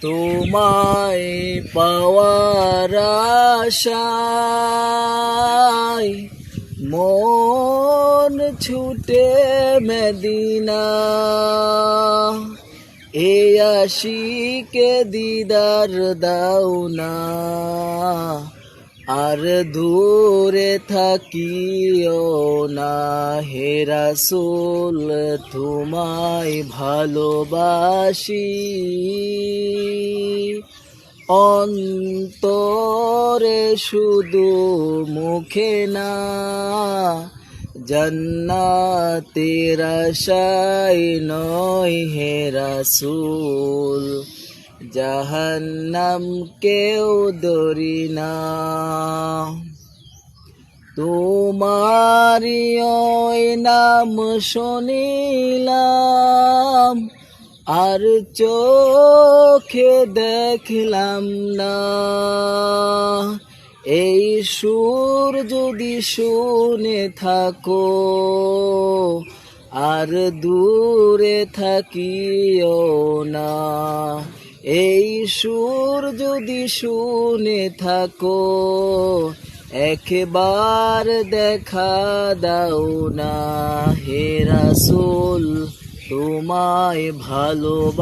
তোমায় পাওয়ার আশায় মন ছুটে মদিনা, এ আশিকে দিদার দাও না, আর দূরে থাকিও না। হে রাসূল তোমায় ভালোবাসি, অন্তরে শুধু মুখে না, জান্নাতের আশায় নয় হে রাসূল, জাহান্নাম কেউ দরি না। তোমারি ওই নাম শুনিলাম, আর চোখে দেখলাম না। এই সুর যদি শুনে থাকো, আর দূরে থাকিও না। এই সুর যদি শুনে থাকো, একবার দেখা দাও না। হে রাসূল তোমায় ভালোবাসি।